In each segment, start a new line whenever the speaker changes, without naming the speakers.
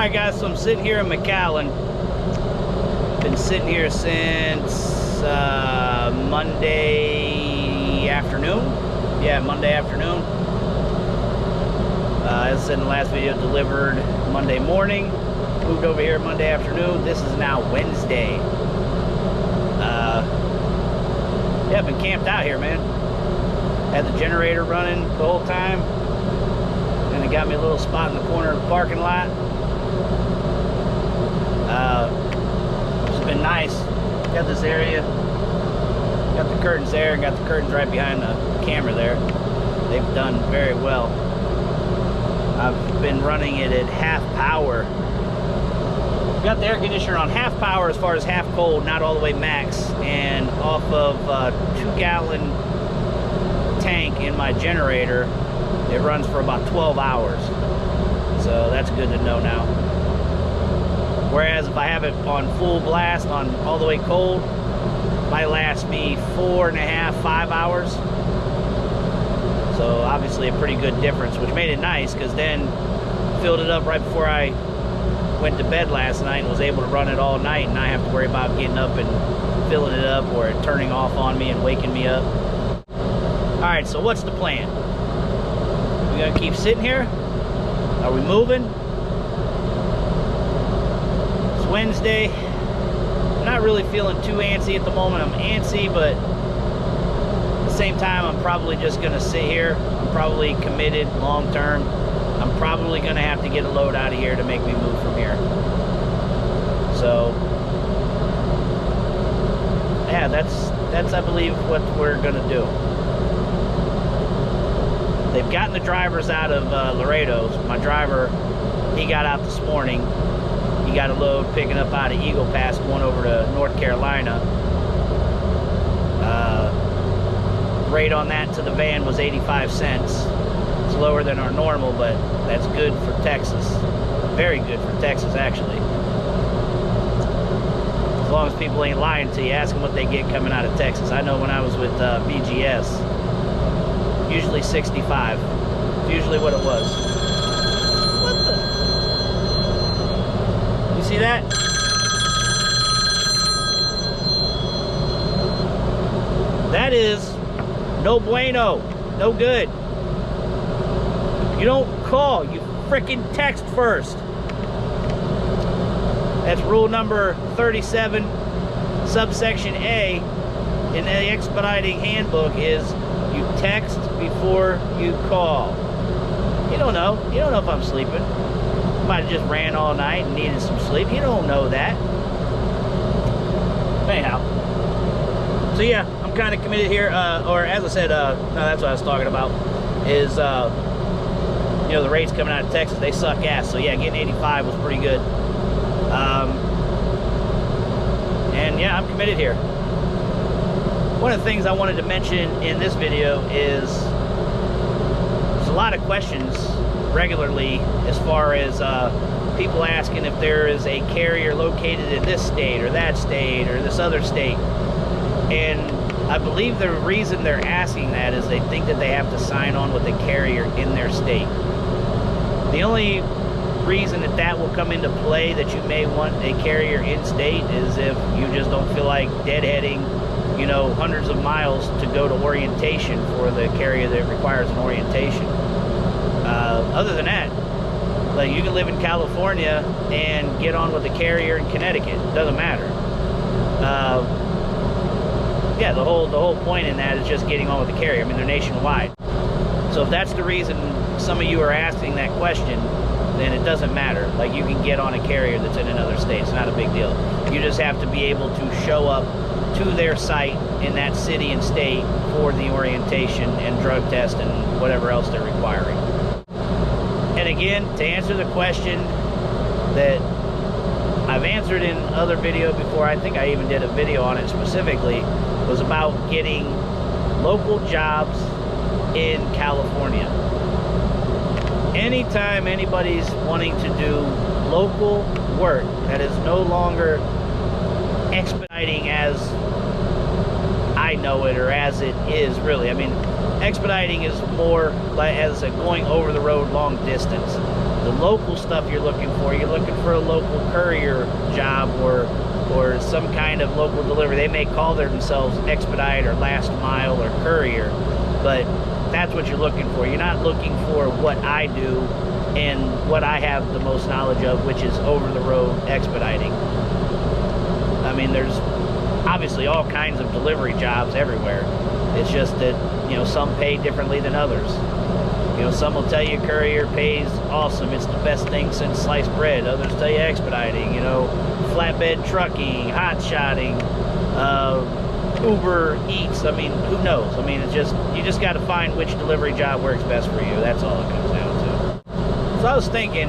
Alright guys, so I'm sitting here in McAllen. Been sitting here since Monday afternoon. Yeah, Monday afternoon. As I said in the last video, delivered Monday morning. Moved over here Monday afternoon. This is now Wednesday. Yeah, I've been camped out here, man. Had the generator running the whole time. And it got me a little spot in the corner of the parking lot. It's been nice. Got this area, got the curtains there, and got the curtains right behind the camera there. They've done very well. I've been running it at half power. Got the air conditioner on half power as far as half cold, not all the way max, and off of a 2-gallon tank in my generator. It runs for about 12 hours. So that's good to know now. Whereas if I have it on full blast, on all the way cold, it might last me 4.5, 5 hours. So obviously a pretty good difference, which made it nice, because then filled it up right before I went to bed last night and was able to run it all night and not have to worry about getting up and filling it up or it turning off on me and waking me up. Alright, so what's the plan? We gonna keep sitting here? Are we moving? It's Wednesday. I'm not really feeling too antsy at the moment. I'm antsy, but at the same time, I'm probably just gonna sit here. I'm probably committed long term. I'm probably gonna have to get a load out of here to make me move from here. So, yeah, that's I believe what we're gonna do. They've gotten the drivers out of Laredo. My driver, he got out this morning. He got a load picking up out of Eagle Pass, going over to North Carolina. Rate on that to the van was 85 cents. It's lower than our normal, but that's good for Texas. Very good for Texas, actually. As long as people ain't lying to you, ask them what they get coming out of Texas. I know when I was with BGS, usually 65. It's usually what it was. What the? You see that? That is no bueno. No good. You don't call, you frickin' text first. That's rule number 37, subsection A in the expediting handbook is you text before you call. You don't know. You don't know if I'm sleeping. Might have just ran all night and needed some sleep. You don't know that. Anyhow. So yeah, I'm kind of committed here. Or as I said, no, that's what I was talking about. Is, you know, the rates coming out of Texas, they suck ass. So yeah, getting 85 was pretty good. And yeah, I'm committed here. One of the things I wanted to mention in this video is there's a lot of questions regularly as far as people asking if there is a carrier located in this state or that state or this other state. And I believe the reason they're asking that is they think that they have to sign on with a carrier in their state. The only reason that that will come into play that you may want a carrier in state is if you just don't feel like deadheading, you know, hundreds of miles to go to orientation for the carrier that requires an orientation. Other than that, like, you can live in California and get on with a carrier in Connecticut. It doesn't matter. Yeah, the whole point in that is just getting on with the carrier. I mean, they're nationwide. So if that's the reason some of you are asking that question, then it doesn't matter. Like, you can get on a carrier that's in another state. It's not a big deal. You just have to be able to show up to their site in that city and state for the orientation and drug test and whatever else they're requiring. And again, to answer the question that I've answered in other video before, I think I even did a video on it specifically, was about getting local jobs in California. Anytime anybody's wanting to do local work that is no longer expediting as I know it or as it is really. I mean, expediting is more like as a going over the road long distance. The local stuff you're looking for a local courier job or some kind of local delivery. They may call themselves expedite or last mile or courier, but that's what you're looking for. You're not looking for what I do and what I have the most knowledge of, which is over-the-road expediting. I mean, there's obviously all kinds of delivery jobs everywhere. It's just that, you know, some pay differently than others. You know, some will tell you courier pays awesome, it's the best thing since sliced bread. Others tell you expediting, you know, flatbed trucking, hot shotting, Uber Eats. I mean, who knows? I mean, it's just, you just got to find which delivery job works best for you. That's all it comes down to. So I was thinking,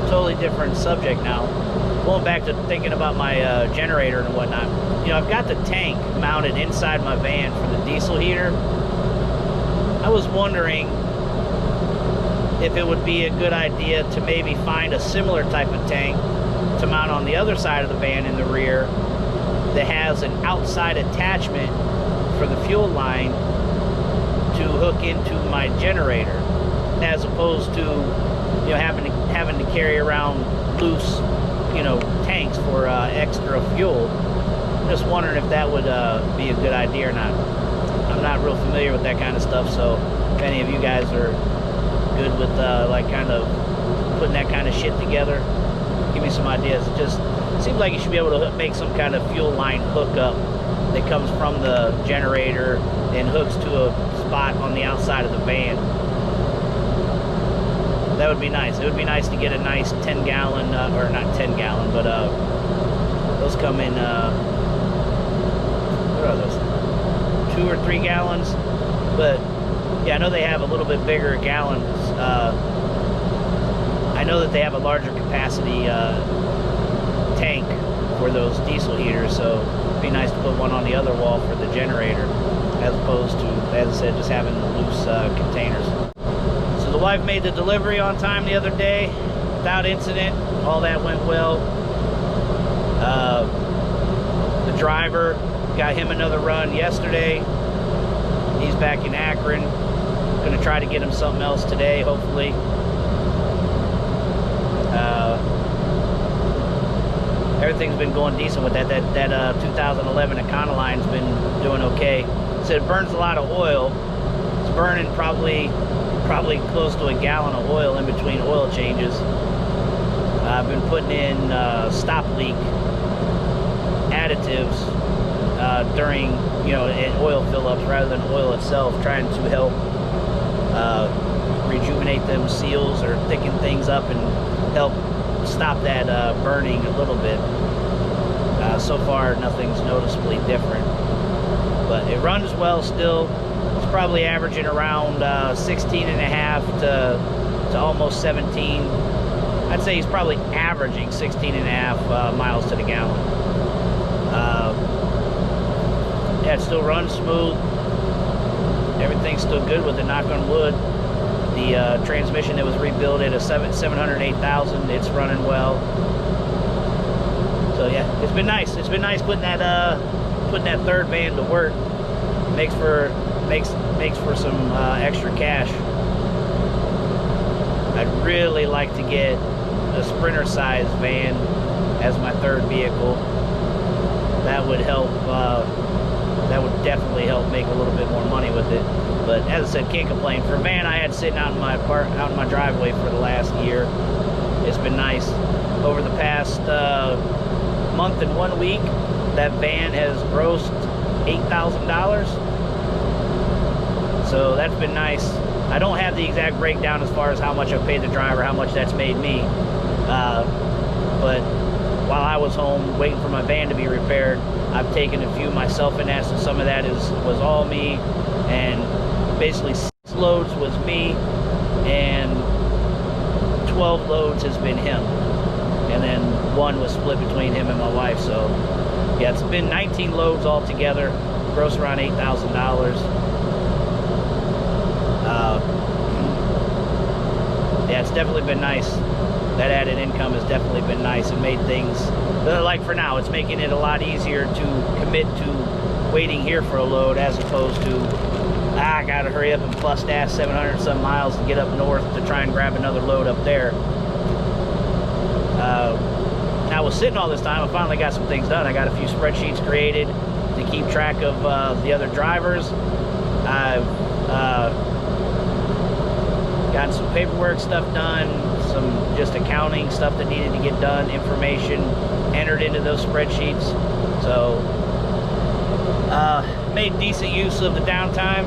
totally different subject now. Going back to thinking about my generator and whatnot. You know, I've got the tank mounted inside my van for the diesel heater. I was wondering if it would be a good idea to maybe find a similar type of tank to mount on the other side of the van in the rear that has an outside attachment for the fuel line to hook into my generator, as opposed to, you know, having to carry around loose, you know, tanks for extra fuel. I'm just wondering if that would be a good idea or not. I'm not real familiar with that kind of stuff, so if any of you guys are good with like kind of putting that kind of shit together, give me some ideas. It just seems like you should be able to make some kind of fuel line hookup that comes from the generator and hooks to a spot on the outside of the van. That would be nice. It would be nice to get a nice 10-gallon, or not 10-gallon, but those come in, what are those? 2 or 3 gallons. But yeah, I know they have a little bit bigger gallons. I know that they have a larger capacity tank for those diesel heaters, so it'd be nice to put one on the other wall for the generator, as opposed to, as I said, just having the loose containers. So the wife made the delivery on time the other day without incident. All that went well. The driver, got him another run yesterday. He's back in Akron. Gonna try to get him something else today, hopefully. Everything's been going decent with that. That 2011 Econoline's been doing okay. So it burns a lot of oil. It's burning probably close to a gallon of oil in between oil changes. I've been putting in stop leak additives during, you know, oil fill-ups rather than oil itself, trying to help rejuvenate them seals or thicken things up and help stop that burning a little bit. So far, nothing's noticeably different, but it runs well still. It's probably averaging around 16.5 to almost 17. I'd say he's probably averaging 16.5 miles to the gallon. Yeah, it still runs smooth. Everything's still good with it, knock on wood. The transmission that was rebuilt at a 708,000, it's running well. So yeah, it's been nice. It's been nice putting that third van to work. Makes for some extra cash. I'd really like to get a Sprinter-sized van as my third vehicle. That would help. That would definitely help make a little bit more money with it. But as I said, can't complain. For a van I had sitting out in my driveway for the last year, it's been nice. Over the past month and 1 week, that van has grossed $8,000. So that's been nice. I don't have the exact breakdown as far as how much I've paid the driver, how much that's made me. But while I was home waiting for my van to be repaired, I've taken a few myself in that, so some of that was all me, and basically 6 loads was me, and 12 loads has been him, and then 1 was split between him and my wife. So yeah, it's been 19 loads altogether, gross around $8,000. Yeah, it's definitely been nice. That added income has definitely been nice and made things, like for now, it's making it a lot easier to commit to waiting here for a load as opposed to I gotta hurry up and bust ass 700 some miles to get up north to try and grab another load up there. I was sitting all this time. I finally got some things done. I got a few spreadsheets created to keep track of the other drivers. I've gotten some paperwork stuff done, some just accounting stuff that needed to get done, information entered into those spreadsheets. So made decent use of the downtime.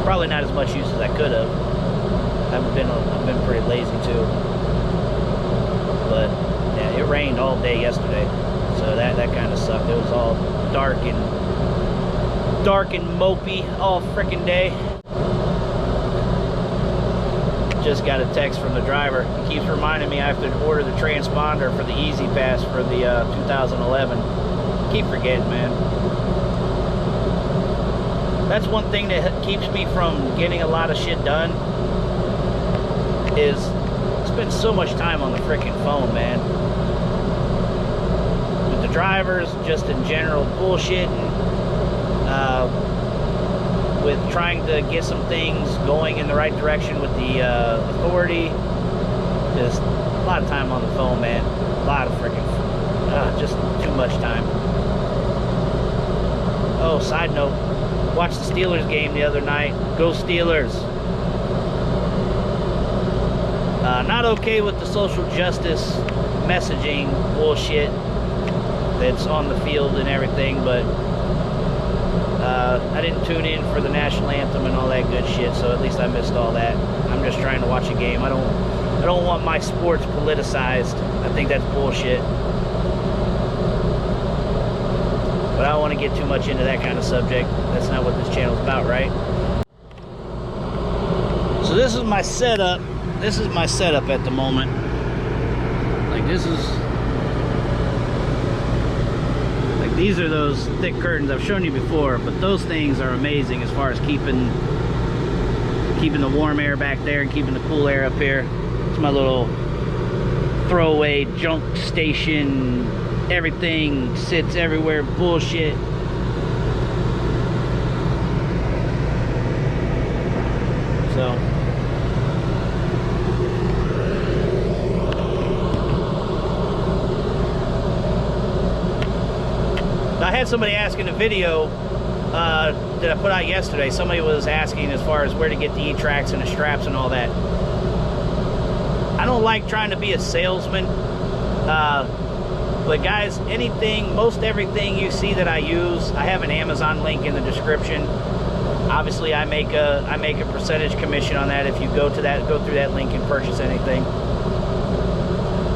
Probably not as much use as I could have. I've been pretty lazy too. But yeah, it rained all day yesterday, so that kind of sucked. It was all dark and mopey all freaking day. Just got a text from the driver. He keeps reminding me I have to order the transponder for the Easy Pass for the 2011. Keep forgetting, man. That's one thing that keeps me from getting a lot of shit done, is spend so much time on the freaking phone, man. With the drivers, just in general, bullshitting. With trying to get some things going in the right direction with the authority. Just a lot of time on the phone, man. A lot of freaking, just too much time. Oh, side note, watched the Steelers game the other night. Go Steelers. Not okay with the social justice messaging bullshit that's on the field and everything, but I didn't tune in for the national anthem and all that good shit, so at least I missed all that. I'm just trying to watch a game. I don't want my sports politicized. I think that's bullshit. But I don't want to get too much into that kind of subject. That's not what this channel's about, right? So this is my setup. This is my setup at the moment. Like, this is... like, these are those thick curtains I've shown you before, but those things are amazing as far as keeping the warm air back there and keeping the cool air up here. It's my little throwaway junk station. Everything sits everywhere bullshit. So I had somebody ask in a video that I put out yesterday. Somebody was asking as far as where to get the E-tracks and the straps and all that. I don't like trying to be a salesman, but guys, most everything you see that I use, I have an Amazon link in the description. Obviously, I make a percentage commission on that if you go through that link and purchase anything.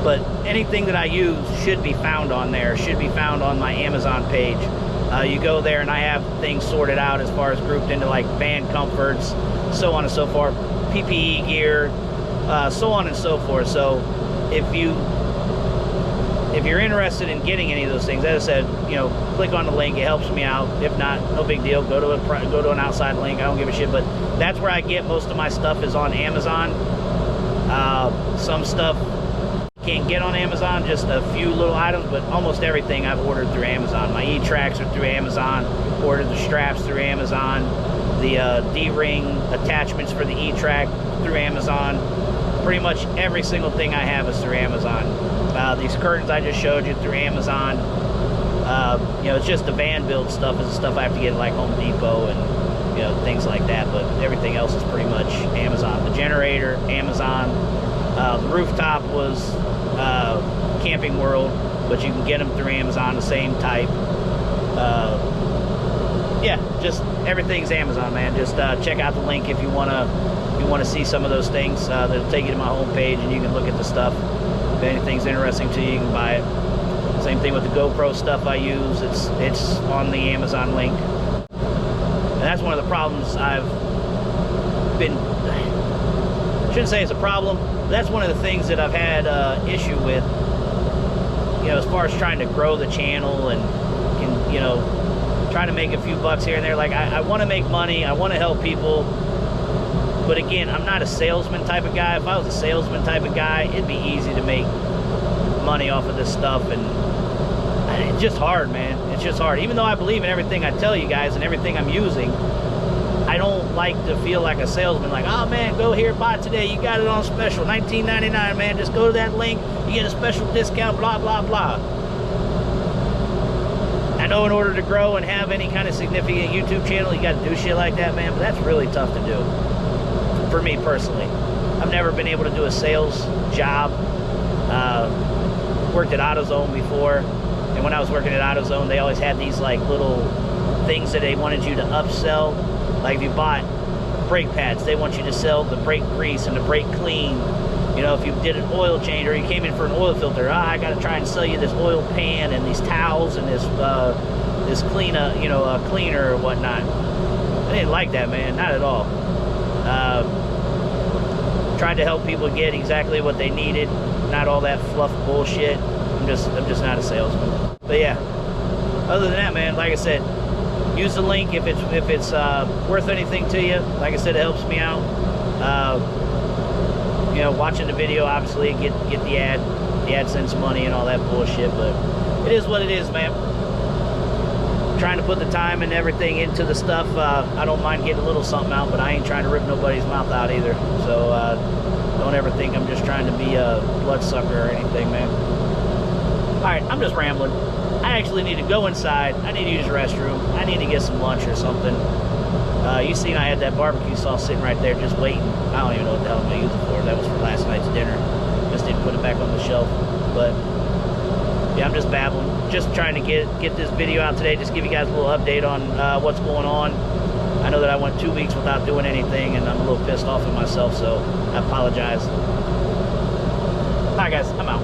But anything that I use should be found on there, should be found on my Amazon page. You go there and I have things sorted out as far as grouped into like van comforts, so on and so forth, PPE gear, so on and so forth. So if you're interested in getting any of those things, as I said, click on the link. It helps me out. If not, no big deal. Go to an outside link. I don't give a shit. But that's where I get most of my stuff, is on Amazon. Some stuff can't get on Amazon, just a few little items, but almost everything I've ordered through Amazon. My E-tracks are through Amazon. Ordered the straps through Amazon. The D-ring attachments for the E-track through Amazon. Pretty much every single thing I have is through Amazon. These curtains I just showed you, through Amazon. It's just the van build stuff is the stuff I have to get at like Home Depot and things like that, but everything else is pretty much Amazon. The generator, Amazon. The rooftop was Camping World, but you can get them through Amazon, the same type. Yeah, just everything's Amazon, man. Just check out the link if you want to see some of those things. That'll take you to my homepage and you can look at the stuff. If anything's interesting to you, you can buy it. Same thing with the GoPro stuff I use. It's on the Amazon link. And that's one of the problems I've been... shouldn't say it's a problem. That's one of the things that I've had issue with, as far as trying to grow the channel and trying to make a few bucks here and there. Like, I want to make money, I want to help people, but again, I'm not a salesman type of guy. If I was a salesman type of guy, it'd be easy to make money off of this stuff, and it's just hard, man. It's just hard. Even though I believe in everything I tell you guys and everything I'm using, I don't like to feel like a salesman, like, oh man, go here, buy it today, you got it on special, $19.99, man, just go to that link, you get a special discount, blah, blah, blah. I know in order to grow and have any kind of significant YouTube channel, you got to do shit like that, man, but that's really tough to do, for me personally. I've never been able to do a sales job. Worked at AutoZone before, and when I was working at AutoZone, they always had these like little things that they wanted you to upsell. Like if you bought brake pads, they want you to sell the brake grease and the brake clean. You know, if you did an oil change or you came in for an oil filter, I got to try and sell you this oil pan and these towels and this cleaner or whatnot. I didn't like that, man, not at all. Tried to help people get exactly what they needed, not all that fluff bullshit. I'm just not a salesman. But yeah, other than that, man, like I said, use the link if it's worth anything to you. Like I said, it helps me out. You know, watching the video, obviously, get the AdSense money and all that bullshit. But it is what it is, man. Trying to put the time and everything into the stuff. I don't mind getting a little something out, but I ain't trying to rip nobody's mouth out either. So don't ever think I'm just trying to be a bloodsucker or anything, man. All right, I'm just rambling. I actually need to go inside. I need to use the restroom. I need to get some lunch or something. You seen I had that barbecue sauce sitting right there just waiting. I don't even know what the hell I'm going to use it for. That was for last night's dinner. Just didn't put it back on the shelf. But yeah, I'm just babbling. Just trying to get this video out today. Just give you guys a little update on what's going on. I know that I went 2 weeks without doing anything, and I'm a little pissed off at myself, so I apologize. All right, guys, I'm out.